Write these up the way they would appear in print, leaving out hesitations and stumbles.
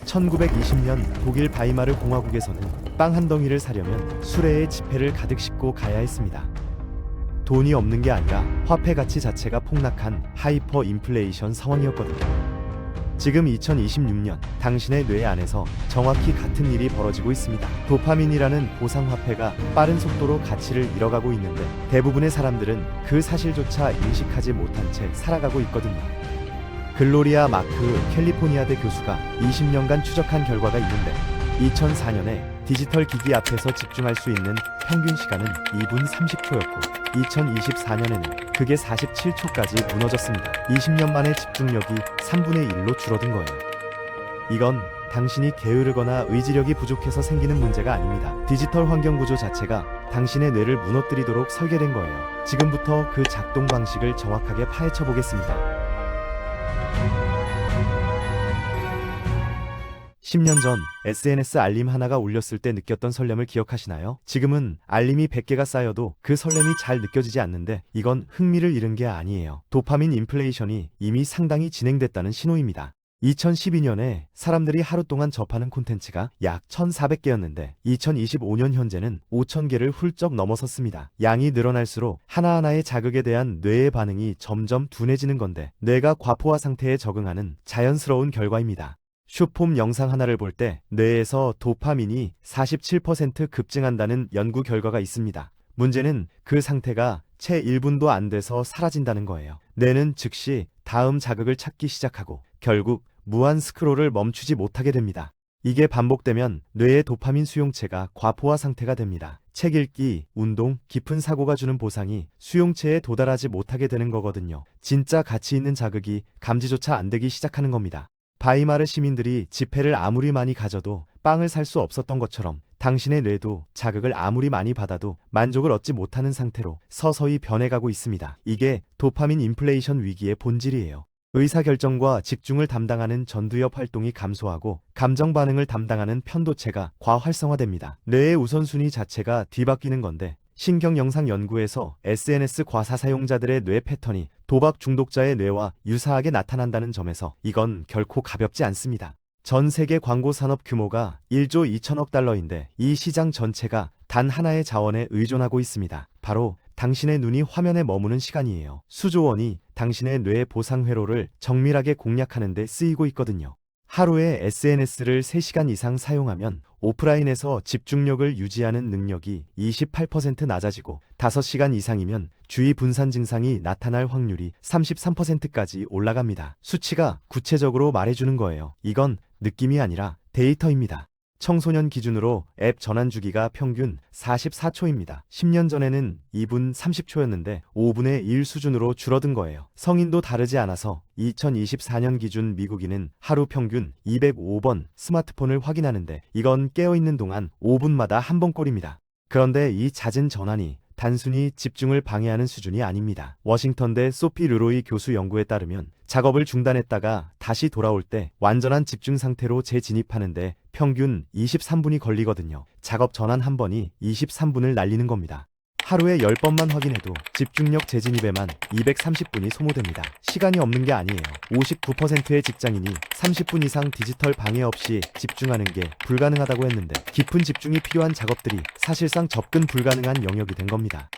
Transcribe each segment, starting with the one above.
1920년 독일 바이마르 공화국에서는 빵 한 덩이를 사려면 수레에 지폐를 가득 싣고 가야 했습니다. 돈이 없는 게 아니라 화폐 가치 자체가 폭락한 하이퍼 인플레이션 상황이었거든요. 지금 2026년 당신의 뇌 안에서 정확히 같은 일이 벌어지고 있습니다. 도파민이라는 보상화폐가 빠른 속도로 가치를 잃어가고 있는데 대부분의 사람들은 그 사실조차 인식하지 못한 채 살아가고 있거든요. 글로리아 마크 캘리포니아대 교수가 20년간 추적한 결과가 있는데 2004년에 디지털 기기 앞에서 집중할 수 있는 평균 시간은 2분 30초였고 2024년에는 그게 47초까지 무너졌습니다. 20년 만에 집중력이 3분의 1로 줄어든 거예요. 이건 당신이 게으르거나 의지력이 부족해서 생기는 문제가 아닙니다. 디지털 환경 구조 자체가 당신의 뇌를 무너뜨리도록 설계된 거예요. 지금부터 그 작동 방식을 정확하게 파헤쳐 보겠습니다. 10년 전 SNS 알림 하나가 울렸을 때 느꼈던 설렘을 기억하시나요? 지금은 알림이 100개가 쌓여도 그 설렘이 잘 느껴지지 않는데 이건 흥미를 잃은 게 아니에요. 도파민 인플레이션이 이미 상당히 진행됐다는 신호입니다. 2012년에 사람들이 하루 동안 접하는 콘텐츠가 약 1,400개였는데 2025년 현재는 5,000개를 훌쩍 넘어섰습니다. 양이 늘어날수록 하나하나의 자극에 대한 뇌의 반응이 점점 둔해지는 건데 뇌가 과포화 상태에 적응하는 자연스러운 결과입니다. 숏폼 영상 하나를 볼 때 뇌에서 도파민이 47% 급증한다는 연구 결과가 있습니다. 문제는 그 상태가 채 1분도 안 돼서 사라진다는 거예요. 뇌는 즉시 다음 자극을 찾기 시작하고 결국 무한 스크롤을 멈추지 못하게 됩니다. 이게 반복되면 뇌의 도파민 수용체가 과포화 상태가 됩니다. 책 읽기, 운동, 깊은 사고가 주는 보상이 수용체에 도달하지 못하게 되는 거거든요. 진짜 가치 있는 자극이 감지조차 안 되기 시작하는 겁니다. 바이마르 시민들이 지폐를 아무리 많이 가져도 빵을 살 수 없었던 것처럼 당신의 뇌도 자극을 아무리 많이 받아도 만족을 얻지 못하는 상태로 서서히 변해가고 있습니다. 이게 도파민 인플레이션 위기의 본질이에요. 의사결정과 집중을 담당하는 전두엽 활동이 감소하고 감정 반응을 담당하는 편도체가 과활성화됩니다. 뇌의 우선순위 자체가 뒤바뀌는 건데 신경 영상 연구에서 SNS 과사 사용자들의 뇌 패턴이 도박 중독자의 뇌와 유사하게 나타난다는 점에서 이건 결코 가볍지 않습니다. 전 세계 광고 산업 규모가 1조 2천억 달러인데 이 시장 전체가 단 하나의 자원에 의존하고 있습니다. 바로 당신의 눈이 화면에 머무는 시간이에요. 수조 원이 당신의 뇌 보상 회로를 정밀하게 공략하는 데 쓰이고 있거든요. 하루에 SNS를 3시간 이상 사용하면 오프라인에서 집중력을 유지하는 능력이 28% 낮아지고 5시간 이상이면 주의 분산 증상이 나타날 확률이 33%까지 올라갑니다. 수치가 구체적으로 말해주는 거예요. 이건 느낌이 아니라 데이터입니다. 청소년 기준으로 앱 전환 주기가 평균 44초입니다. 10년 전에는 2분 30초였는데 5분의 1 수준으로 줄어든 거예요. 성인도 다르지 않아서 2024년 기준 미국인은 하루 평균 205번 스마트폰을 확인하는데 이건 깨어있는 동안 5분마다 한 번꼴입니다. 그런데 이 잦은 전환이 단순히 집중을 방해하는 수준이 아닙니다. 워싱턴대 소피 르로이 교수 연구에 따르면 작업을 중단했다가 다시 돌아올 때 완전한 집중 상태로 재진입하는데 평균 23분이 걸리거든요. 작업 전환 한 번이 23분을 날리는 겁니다. 하루에 10번만 확인해도 집중력 재진입에만 230분이 소모됩니다. 시간이 없는 게 아니에요. 59%의 직장인이 30분 이상 디지털 방해 없이 집중하는 게 불가능하다고 했는데 깊은 집중이 필요한 작업들이 사실상 접근 불가능한 영역이 된 겁니다.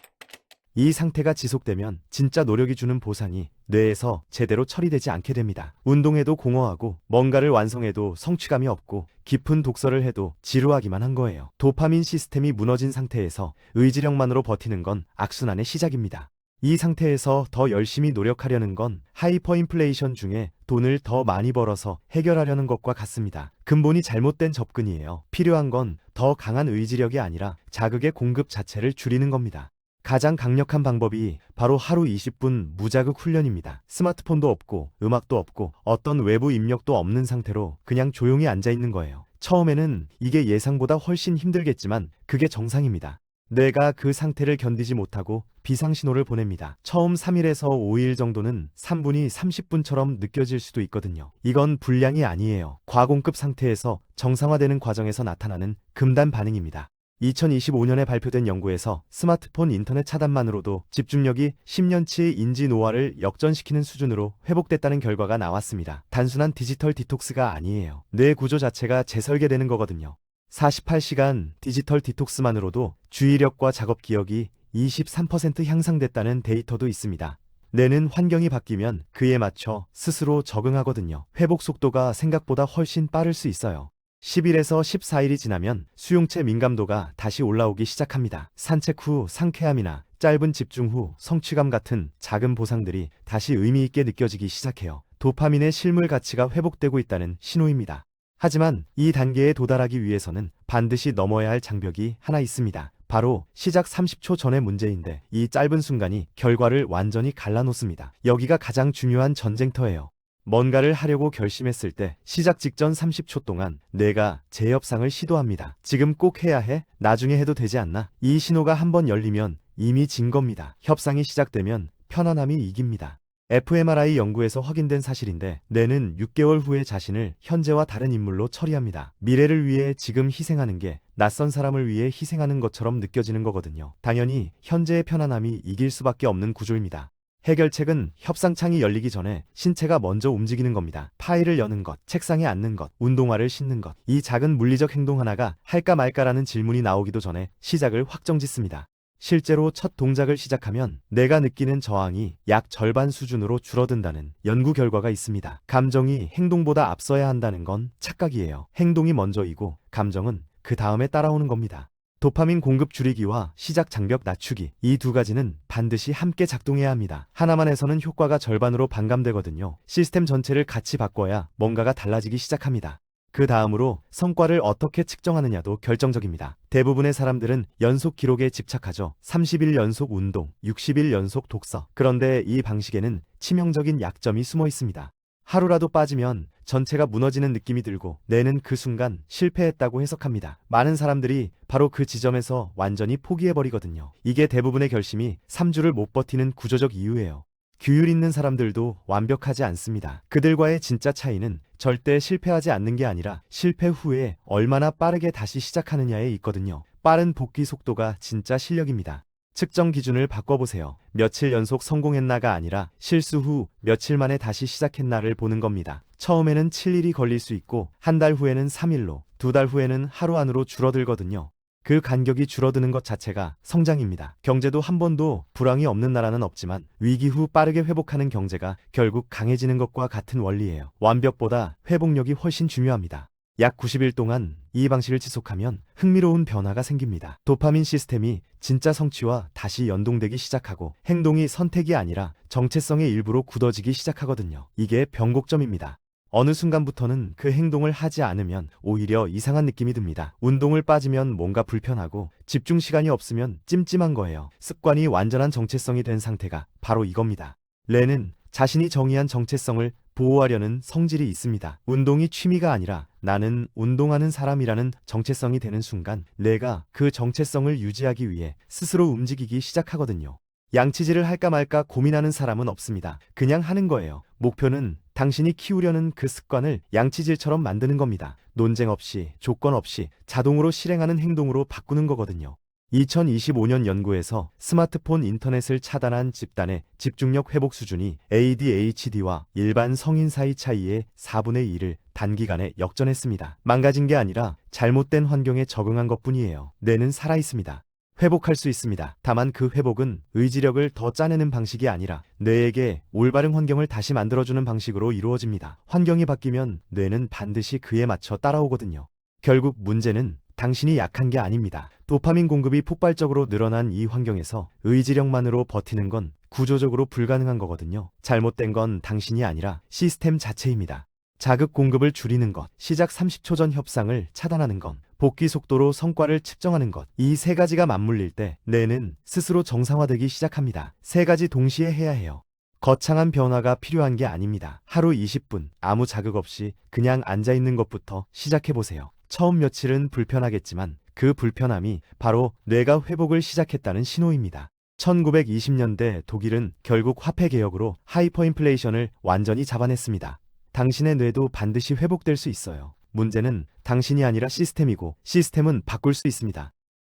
이 상태가 지속되면 진짜 노력이 주는 보상이 뇌에서 제대로 처리되지 않게 됩니다. 운동해도 공허하고 뭔가를 완성해도 성취감이 없고 깊은 독서를 해도 지루하기만 한 거예요. 도파민 시스템이 무너진 상태에서 의지력만으로 버티는 건 악순환의 시작입니다. 이 상태에서 더 열심히 노력하려는 건 하이퍼 인플레이션 중에 돈을 더 많이 벌어서 해결하려는 것과 같습니다. 근본이 잘못된 접근이에요. 필요한 건 더 강한 의지력이 아니라 자극의 공급 자체를 줄이는 겁니다. 가장 강력한 방법이 바로 하루 20분 무자극 훈련입니다. 스마트폰도 없고 음악도 없고 어떤 외부 입력도 없는 상태로 그냥 조용히 앉아 있는 거예요. 처음에는 이게 예상보다 훨씬 힘들겠지만 그게 정상입니다. 뇌가 그 상태를 견디지 못하고 비상신호를 보냅니다. 처음 3일에서 5일 정도는 3분이 30분처럼 느껴질 수도 있거든요. 이건 불량이 아니에요. 과공급 상태에서 정상화되는 과정에서 나타나는 금단 반응입니다. 2025년에 발표된 연구에서 스마트폰 인터넷 차단만으로도 집중력이 10년치의 인지 노화를 역전시키는 수준으로 회복됐다는 결과가 나왔습니다. 단순한 디지털 디톡스가 아니에요. 뇌 구조 자체가 재설계되는 거거든요. 48시간 디지털 디톡스만으로도 주의력과 작업 기억이 23% 향상됐다는 데이터도 있습니다. 뇌는 환경이 바뀌면 그에 맞춰 스스로 적응하거든요. 회복 속도가 생각보다 훨씬 빠를 수 있어요. 10일에서 14일이 지나면 수용체 민감도가 다시 올라오기 시작합니다. 산책 후 상쾌함이나 짧은 집중 후 성취감 같은 작은 보상들이 다시 의미 있게 느껴지기 시작해요. 도파민의 실물 가치가 회복되고 있다는 신호입니다. 하지만 이 단계에 도달하기 위해서는 반드시 넘어야 할 장벽이 하나 있습니다. 바로 시작 30초 전의 문제인데 이 짧은 순간이 결과를 완전히 갈라놓습니다. 여기가 가장 중요한 전쟁터예요. 뭔가를 하려고 결심했을 때 시작 직전 30초 동안 뇌가 재협상을 시도합니다. 지금 꼭 해야 해? 나중에 해도 되지 않나? 이 신호가 한번 열리면 이미 진 겁니다. 협상이 시작되면 편안함이 이깁니다. fMRI 연구에서 확인된 사실인데 뇌는 6개월 후에 자신을 현재와 다른 인물로 처리합니다. 미래를 위해 지금 희생하는 게 낯선 사람을 위해 희생하는 것처럼 느껴지는 거거든요. 당연히 현재의 편안함이 이길 수밖에 없는 구조입니다. 해결책은 협상창이 열리기 전에 신체가 먼저 움직이는 겁니다. 파일을 여는 것, 책상에 앉는 것, 운동화를 신는 것. 이 작은 물리적 행동 하나가 할까 말까라는 질문이 나오기도 전에 시작을 확정짓습니다. 실제로 첫 동작을 시작하면 내가 느끼는 저항이 약 절반 수준으로 줄어든다는 연구 결과가 있습니다. 감정이 행동보다 앞서야 한다는 건 착각이에요. 행동이 먼저이고 감정은 그 다음에 따라오는 겁니다. 도파민 공급 줄이기와 시작 장벽 낮추기, 이 두 가지는 반드시 함께 작동해야 합니다. 하나만 해서는 효과가 절반으로 반감되거든요. 시스템 전체를 같이 바꿔야 뭔가가 달라지기 시작합니다. 그 다음으로 성과를 어떻게 측정하느냐도 결정적입니다. 대부분의 사람들은 연속 기록에 집착하죠. 30일 연속 운동, 60일 연속 독서. 그런데 이 방식에는 치명적인 약점이 숨어 있습니다. 하루라도 빠지면 전체가 무너지는 느낌이 들고 뇌는 그 순간 실패했다고 해석합니다. 많은 사람들이 바로 그 지점에서 완전히 포기해버리거든요. 이게 대부분의 결심이 3주를 못 버티는 구조적 이유예요. 규율 있는 사람들도 완벽하지 않습니다. 그들과의 진짜 차이는 절대 실패하지 않는 게 아니라 실패 후에 얼마나 빠르게 다시 시작하느냐에 있거든요. 빠른 복귀 속도가 진짜 실력입니다. 측정 기준을 바꿔보세요. 며칠 연속 성공했나가 아니라 실수 후 며칠 만에 다시 시작했나를 보는 겁니다. 처음에는 7일이 걸릴 수 있고 한 달 후에는 3일로, 2달 후에는 하루 안으로 줄어들거든요. 그 간격이 줄어드는 것 자체가 성장입니다. 경제도 한 번도 불황이 없는 나라는 없지만 위기 후 빠르게 회복하는 경제가 결국 강해지는 것과 같은 원리예요. 완벽보다 회복력이 훨씬 중요합니다. 약 90일 동안 이 방식을 지속하면 흥미로운 변화가 생깁니다. 도파민 시스템이 진짜 성취와 다시 연동되기 시작하고 행동이 선택이 아니라 정체성의 일부로 굳어지기 시작하거든요. 이게 변곡점입니다. 어느 순간부터는 그 행동을 하지 않으면 오히려 이상한 느낌이 듭니다. 운동을 빠지면 뭔가 불편하고 집중 시간이 없으면 찜찜한 거예요. 습관이 완전한 정체성이 된 상태가 바로 이겁니다. 뇌는 자신이 정의한 정체성을 보호하려는 성질이 있습니다. 운동이 취미가 아니라 나는 운동하는 사람이라는 정체성이 되는 순간 뇌가 그 정체성을 유지하기 위해 스스로 움직이기 시작하거든요. 양치질을 할까 말까 고민하는 사람은 없습니다. 그냥 하는 거예요. 목표는 당신이 키우려는 그 습관을 양치질처럼 만드는 겁니다. 논쟁 없이, 조건 없이 자동으로 실행하는 행동으로 바꾸는 거거든요. 2025년 연구에서 스마트폰 인터넷을 차단한 집단의 집중력 회복 수준이 ADHD와 일반 성인 사이 차이의 4분의 1을 단기간에 역전했습니다. 망가진 게 아니라 잘못된 환경에 적응한 것뿐이에요. 뇌는 살아있습니다. 회복할 수 있습니다. 다만 그 회복은 의지력을 더 짜내는 방식이 아니라 뇌에게 올바른 환경을 다시 만들어주는 방식으로 이루어집니다. 환경이 바뀌면 뇌는 반드시 그에 맞춰 따라오거든요. 결국 문제는 당신이 약한 게 아닙니다. 도파민 공급이 폭발적으로 늘어난 이 환경에서 의지력만으로 버티는 건 구조적으로 불가능한 거거든요. 잘못된 건 당신이 아니라 시스템 자체입니다. 자극 공급을 줄이는 것, 시작 30초 전 협상을 차단하는 것, 복귀 속도로 성과를 측정하는 것, 이 세 가지가 맞물릴 때 뇌는 스스로 정상화되기 시작합니다. 세 가지 동시에 해야 해요. 거창한 변화가 필요한 게 아닙니다. 하루 20분 아무 자극 없이 그냥 앉아있는 것부터 시작해보세요. 처음 며칠은 불편하겠지만 그 불편함이 바로 뇌가 회복을 시작했다는 신호입니다. 1920년대 독일은 결국 화폐 개혁으로 하이퍼인플레이션을 완전히 잡아냈습니다. 당신의 뇌도 반드시 회복될 수 있어요. 문제는 당신이 아니라 시스템이고 시스템은 바꿀 수 있습니다.